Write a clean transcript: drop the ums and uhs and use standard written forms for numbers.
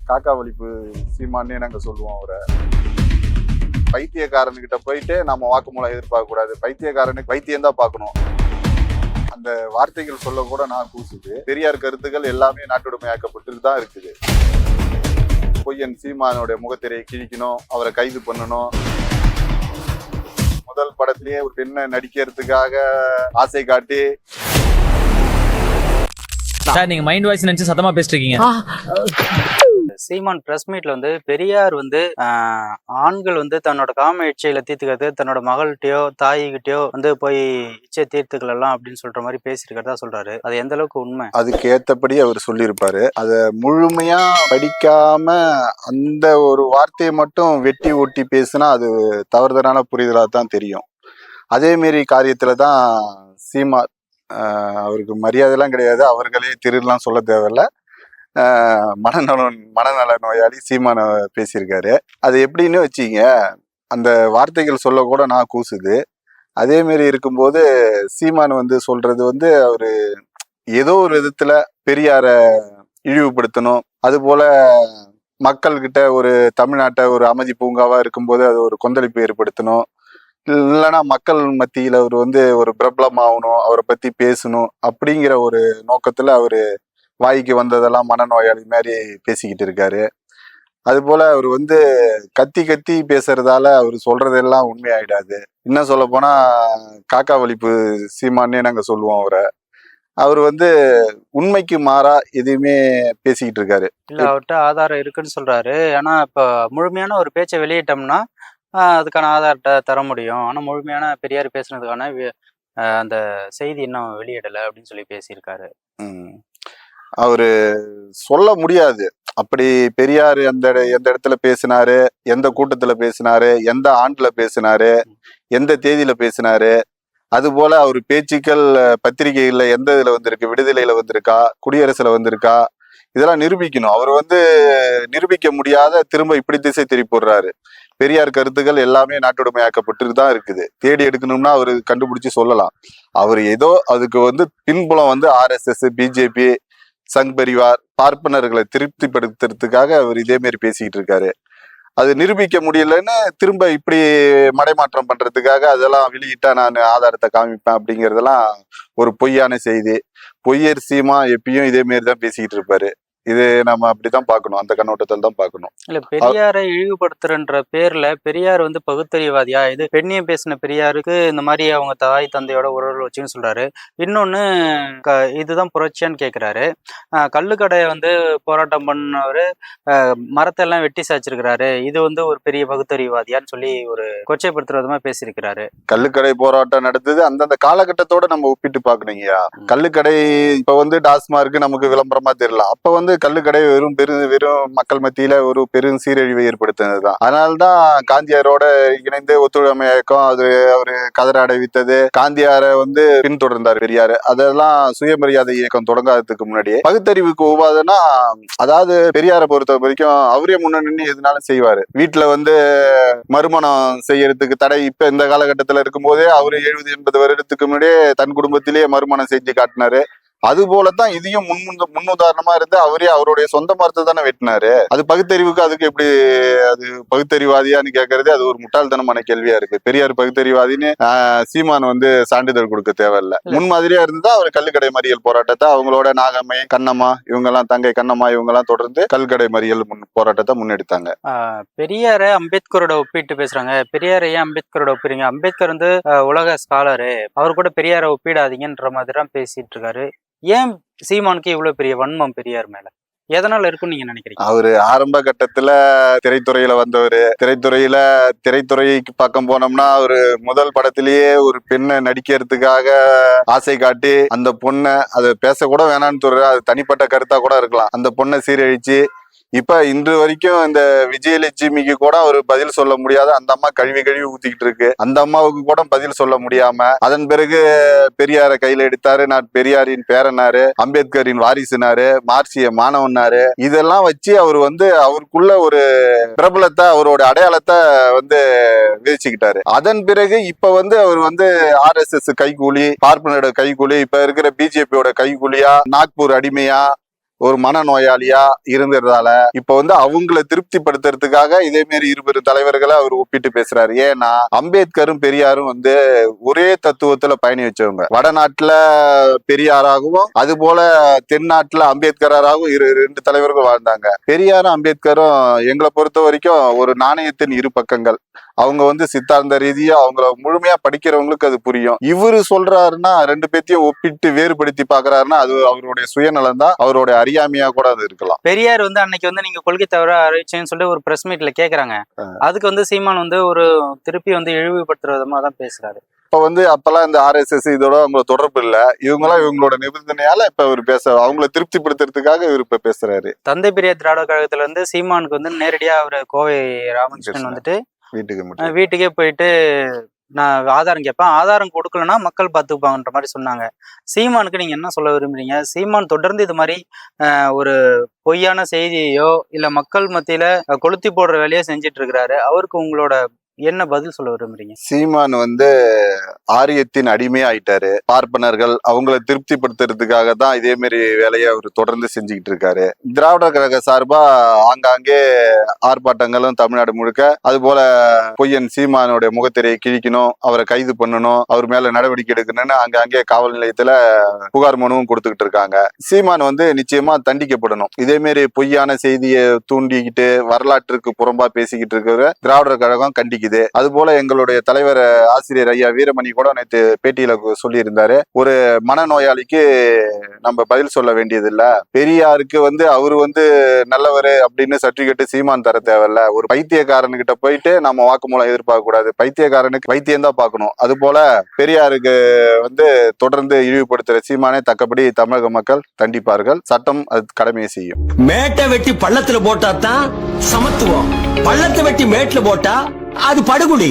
காக்கா வலிப்பு சீமானே நாங்க சொல்லுவோம் அவரை. பைத்தியக்காரனுக்கிட்ட போயிட்டு நம்ம வாக்குமூலம் எதிர்பார்க்க கூடாது, பைத்தியக்காரனுக்கு வைத்தியம் தான் பார்க்கணும். அந்த வார்த்தைகள் சொல்ல கூட நான் கூசுது. பெரியார் கருத்துக்கள் எல்லாமே நாட்டுடைமையாக்கப்பட்டு தான் இருக்குது. பொய்யன் சீமானுடைய முகத்திரையை கிழிக்கணும், அவரை கைது பண்ணணும். முதல் படத்திலேயே ஒரு பெண்ணை நடிக்கிறதுக்காக ஆசை காட்டி சார் நீங்க மைண்ட் வாய்ஸ் நினைச்சு சத்தமா பேசிட்டு இருக்கீங்க. சீமான் பிரஸ் மீட்ல வந்து பெரியார் வந்து ஆண்கள் வந்து தன்னோட காம இச்சையில தீர்த்துக்கிறது தன்னோட மகள்கிட்டயோ தாய்கிட்டயோ வந்து போய் இச்சை தீர்த்துக்கலாம் அப்படின்னு சொல்ற மாதிரி பேசியிருக்கிறதா சொல்றாரு. அது எந்த அளவுக்கு உண்மை? அதுக்கு ஏத்தபடி அவர் சொல்லியிருப்பாரு. அதை முழுமையா படிக்காம அந்த ஒரு வார்த்தையை மட்டும் வெட்டி ஒட்டி பேசினா அது தவறுதலான புரிதலாக தான் தெரியும். அதே மாரி காரியத்துல தான் சீமா அவருக்கு மரியாதைலாம் கிடையாது, அவர்களே திருலாம் சொல்ல தேவையில்ல. மனநல நோயாளி சீமான பேசியிருக்காரு. அது எப்படின்னு வச்சிங்க, அந்த வார்த்தைகள் சொல்ல கூட நான் கூசுது. அதே மாரி இருக்கும்போது சீமான் வந்து சொல்றது வந்து அவரு ஏதோ ஒரு விதத்துல பெரியார இழிவுபடுத்தணும், அது போல மக்கள்கிட்ட ஒரு தமிழ்நாட்டை ஒரு அமைதி பூங்காவா இருக்கும்போது அது ஒரு கொந்தளிப்பு ஏற்படுத்தணும், இல்லைன்னா மக்கள் மத்தியில அவர் வந்து ஒரு பிரபலம் ஆகணும், அவரை பத்தி பேசணும் அப்படிங்கிற ஒரு நோக்கத்துல அவரு வாய்க்கு வந்ததெல்லாம் மனநோயாளி மாதிரி பேசிக்கிட்டு இருக்காரு. அது போல அவர் வந்து கத்தி கத்தி பேசுறதால அவர் சொல்றதெல்லாம் உண்மையாயிடாது. இன்னும் சொல்ல போனா காக்கா வலிப்பு சீமானே நாங்க சொல்லுவோம் அவரை. அவர் வந்து உண்மைக்கு மாறா எதையுமே பேசிக்கிட்டு இருக்காரு. இல்ல அவர்கிட்ட ஆதாரம் இருக்குன்னு சொல்றாரு. ஆனா இப்ப முழுமையான ஒரு பேச்சை வெளியிட்டோம்னா அதுக்கான ஆதாரத்தை தர முடியும். ஆனா முழுமையான பெரியார் பேசுனதுக்கான அந்த செய்தி இன்னும் வெளியிடலை அப்படின்னு சொல்லி பேசியிருக்காரு. அவரு சொல்ல முடியாது. அப்படி பெரியார் எந்த இடத்துல பேசினாரு, எந்த கூட்டத்துல பேசினாரு, எந்த ஆண்டுல பேசினாரு, எந்த தேதியில பேசினாரு, அது போல அவர் பேச்சுக்கள் பத்திரிகைகள்ல எந்த இதுல வந்திருக்கு, விடுதலையில வந்திருக்கா, குடியரசுல வந்திருக்கா, இதெல்லாம் நிரூபிக்கணும். அவர் வந்து நிரூபிக்க முடியாத திரும்ப இப்படி திசை திருப்பி போடுறாரு. பெரியார் கருத்துக்கள் எல்லாமே நாட்டுடைமையாக்கப்பட்டு தான் இருக்குது. தேடி எடுக்கணும்னா அவரு கண்டுபிடிச்சு சொல்லலாம். அவர் ஏதோ அதுக்கு வந்து பின்புலம் வந்து RSS, பிஜேபி, சங் பரிவார், பார்ப்பனர்களை திருப்திப்படுத்துறதுக்காக அவர் இதே மாதிரி பேசிக்கிட்டு இருக்காரு. அது நிரூபிக்க முடியலன்னு திரும்ப இப்படி மடைமாற்றம் பண்றதுக்காக அதெல்லாம் வெளியிட்டா நான் ஆதாரத்தை காமிப்பேன் அப்படிங்கிறதெல்லாம் ஒரு பொய்யான செய்தி. பொய்யர் சீமா எப்பயும் இதே மாரி தான் பேசிக்கிட்டு இருப்பாரு. இது நம்ம அப்படித்தான் பார்க்கணும், அந்த கண்ணோட்டத்தில் தான் பார்க்கணும். இல்ல பெரியாரை இழிவுபடுத்துறன்ற பேர்ல பெரியார் வந்து பகுத்தறிவாதியா? இது பெண்ணியம் பேசின பெரியாருக்கு இந்த மாதிரி அவங்க தாய் தந்தையோட உறவு வச்சுன்னு சொல்றாரு. இன்னொன்னு இதுதான் புரட்சியான்னு கேட்கிறாரு. கள்ளுக்கடையை வந்து போராட்டம் பண்ணவரு மரத்தை எல்லாம் வெட்டி சாய்ச்சிருக்கிறாரு. இது வந்து ஒரு பெரிய பகுத்தறிவாதியான்னு சொல்லி ஒரு கொச்சைப்படுத்துற விதமா பேசியிருக்கிறாரு. கள்ளுக்கடை போராட்டம் நடந்தது அந்தந்த காலகட்டத்தோட நம்ம ஒப்பிட்டு பாக்கணுங்கய்யா. கள்ளுக்கடை இப்ப வந்து டாஸ்மார்க் நமக்கு விளம்பரமா தெரியல. அப்ப வந்து கள்ளுக்கடை வெறும் மக்கள் மத்தியில ஒரு பெரும் சீரழிவை ஏற்படுத்தினதுதான். அதனால்தான் காந்தியாரோட இணைந்து ஒத்துழைமை இயக்கம் அது அவரு கதராடை வித்தது, காந்தியாரை வந்து பின்தொடர்ந்தார் பெரியாரு. அதெல்லாம் சுயமரியாதை இயக்கம் தொடங்காததுக்கு முன்னாடியே பகுத்தறிவுக்கு உபாதனா, அதாவது பெரியாரை பொறுத்த வரைக்கும் அவரே முன்ன நின்று எதுனாலும் செய்வாரு. வீட்டுல வந்து மறுமணம் செய்யறதுக்கு தடை இப்ப இந்த காலகட்டத்துல இருக்கும் போதே அவரு 70-80 வருடத்துக்கு முன்னாடியே தன் குடும்பத்திலேயே மறுமணம் செஞ்சு காட்டினாரு. அது போலதான் இதையும் முன்னுதாரணமா இருந்து அவரே அவருடைய சொந்த மரத்தை தானே வெட்டினாரு. அது பகுத்தறிவுக்கு அதுக்கு எப்படி அது பகுத்தறிவாதியான்னு கேட்கறது அது ஒரு முட்டாள்தனமான கேள்வியா இருக்கு. பெரியார் பகுத்தறிவாதின்னு சீமான் வந்து சான்றிதழ் கொடுக்க தேவையில்ல. முன்மாதிரியா இருந்தா அவர் கள்ளுக்கடை மறியல் போராட்டத்தை அவங்களோட நாகம்மை, கண்ணம்மா இவங்கெல்லாம், தங்கை கண்ணம்மா இவங்கெல்லாம் தொடர்ந்து கள்ளுக்கடை மறியல் போராட்டத்தை முன்னெடுத்தாங்க. பெரியாரை அம்பேத்கரோட ஒப்பிட்டு பேசுறாங்க. பெரியாரை ஏன் அம்பேத்கரோட ஒப்பிடுறீங்க? அம்பேத்கர் வந்து உலக ஸ்காலரு, அவர் கூட பெரியாரை ஒப்பிடாதீங்கன்ற மாதிரி தான் பேசிட்டு இருக்காரு. ஏன் சீமானுக்கு இவ்வளவு பெரிய வன்மம் பெரியார் மேல? எதனால இருக்குன்னு நீங்க நினைக்கிறீங்க? அவரு ஆரம்ப கட்டத்துல திரைத்துறையில வந்தவரு. திரைத்துறைக்கு பக்கம் போனோம்னா அவரு முதல் படத்திலேயே ஒரு பெண்ணை நடிக்கிறதுக்காக ஆசை காட்டி அந்த பொண்ணை, அதை பேசக்கூட வேணான்னு சொல்ற, அது தனிப்பட்ட கருத்தா கூட இருக்கலாம், அந்த பொண்ணை சீரழிச்சு இப்ப இன்று வரைக்கும் இந்த விஜயலட்சுமிக்கு கூட ஒரு பதில் சொல்ல முடியாத அந்த அம்மா கழுவி ஊத்திக்கிட்டு இருக்கு. அந்த அம்மாவுக்கு கூட பதில் சொல்ல முடியாம அதன் பிறகு பெரியாரை கையில எடுத்தாரு. நான் பெரியாரின் பேரனாரு, அம்பேத்கரின் வாரிசுனாரு, மார்க்சிய மாணவனாரு. இதெல்லாம் வச்சு அவர் வந்து அவருக்குள்ள ஒரு பிரபலத்தை, அவரோட அடையாளத்தை வந்து விதிச்சுக்கிட்டாரு. அதன் பிறகு இப்ப வந்து அவர் வந்து RSS கைகூலி, பார்ப்பனோட கைகூலி, இப்ப இருக்கிற பிஜேபியோட கைகூலியா, நாக்பூர் அடிமையா, ஒரு மனநோயாளியா இருந்ததால இப்ப வந்து அவங்கள திருப்திப்படுத்துறதுக்காக இதே மாதிரி இருபெரும் தலைவர்களை அவர் ஒப்பிட்டு பேசுறாரு. ஏன்னா அம்பேத்கரும் பெரியாரும் வந்து ஒரே தத்துவத்துல பயணிச்சவங்க. வடநாட்டுல பெரியாராகவும் அது போல தென்னாட்டுல அம்பேத்கராகவும் ரெண்டு தலைவர்கள் வாழ்ந்தாங்க. பெரியாரும் அம்பேத்கரும் எங்களை பொறுத்த வரைக்கும் ஒரு நாணயத்தின் இரு பக்கங்கள். அவங்க வந்து சித்தாந்த ரீதியா அவங்கள முழுமையா படிக்கிறவங்களுக்கு அது புரியும். இவரு சொல்றாருன்னா ரெண்டு பேத்தையும் ஒப்பிட்டு வேறுபடுத்தி பாக்குறாருன்னா அது அவருடைய சுயநலம் தான், அவருடைய அறியாமையா கூட அது இருக்கலாம். பெரியார் வந்து அன்னைக்கு வந்து நீங்க கொள்கை தவிர அறிவிச்சேன்னு சொல்லி ஒரு பிரஸ் மீட்ல கேக்குறாங்க. அதுக்கு வந்து சீமான் வந்து ஒரு திருப்பி வந்து இழிவுபடுத்துற விதமா தான் பேசுறாரு. இப்ப வந்து அப்பெல்லாம் இந்த RSS இதோட அவங்கள தொடர்பு இல்ல. இவங்களோட நிபந்தனையால இப்ப இவர் அவங்கள திருப்திப்படுத்துறதுக்காக இவர் இப்ப பேசுறாரு. தந்தை பெரியார் திராவிட கழகத்துல இருந்து சீமானுக்கு வந்து நேரடியா அவரு கோவை ராமகிருஷ்ணன் வந்துட்டு வீட்டுக்கே போயிட்டு நான் ஆதாரம் கேட்பேன், ஆதாரம் கொடுக்கலன்னா மக்கள் பார்த்துப்பாங்கன்ற மாதிரி சொன்னாங்க. சீமானுக்கு நீங்க என்ன சொல்ல விரும்புறீங்க? சீமான் தொடர்ந்து இது மாதிரி ஒரு பொய்யான செய்தியையோ இல்ல மக்கள் மத்தியில கொளுத்தி போடுற வேலையோ செஞ்சிட்டு இருக்கிறாரு. அவருக்கு உங்களோட என்ன பதில் சொல்ல விரும்புறீங்க? சீமான் வந்து ஆரியத்தின் அடிமையா ஆயிட்டாரு. பார்ப்பனர்கள் அவங்கள திருப்திப்படுத்துறதுக்காக தான் இதே மாதிரி வேலையை அவர் தொடர்ந்து செஞ்சுக்கிட்டு இருக்காரு. திராவிட கழக சார்பா ஆங்காங்கே ஆர்ப்பாட்டங்களும் தமிழ்நாடு முழுக்க, அது போல பொய்யன் சீமானுடைய முகத்திரையை கிழிக்கணும், அவரை கைது பண்ணணும், அவர் மேல நடவடிக்கை எடுக்கணும்னு அங்கே காவல் நிலையத்துல புகார் மனுவும் கொடுத்துக்கிட்டு இருக்காங்க. சீமான் வந்து நிச்சயமா தண்டிக்கப்படணும். இதே மாதிரி பொய்யான செய்தியை தூண்டிக்கிட்டு வரலாற்றுக்கு புறம்பா பேசிக்கிட்டு இருக்கிற திராவிடர் கழகம் கண்டிக்குது. அது போல எங்களுடைய தலைவர் ஆசிரியர் ஐயா வீரமணி கூட நேற்று பேட்டியில சொல்லி இருந்தாரு, ஒரு மனநோயாளிக்கு நம்ம பதில் சொல்ல வேண்டியது இல்ல, பெரியாருக்கு வந்து அவரு வந்து நல்லவரு அப்படின்னு சர்டிபிகேட் சீமான் தர தேவையில்ல, ஒரு பைத்தியக்காரனுக்கிட்ட போயிட்டு நம்ம வாக்குமூலம் எதிர்பார்க்க கூடாது, பைத்தியக்காரனுக்கு வைத்தியம் தான் பார்க்கணும். அது போல பெரியாருக்கு வந்து தொடர்ந்து இழிவுபடுத்துற சீமானை தக்கபடி தமிழக மக்கள் தண்டிப்பார்கள். சட்டம் அது கடமையை செய்யும். மேட்டை வெட்டி பள்ளத்துல போட்டா தான் சமத்துவம், பள்ளத்தை வெட்டி மேட்ல போட்டா அது படுகுழி.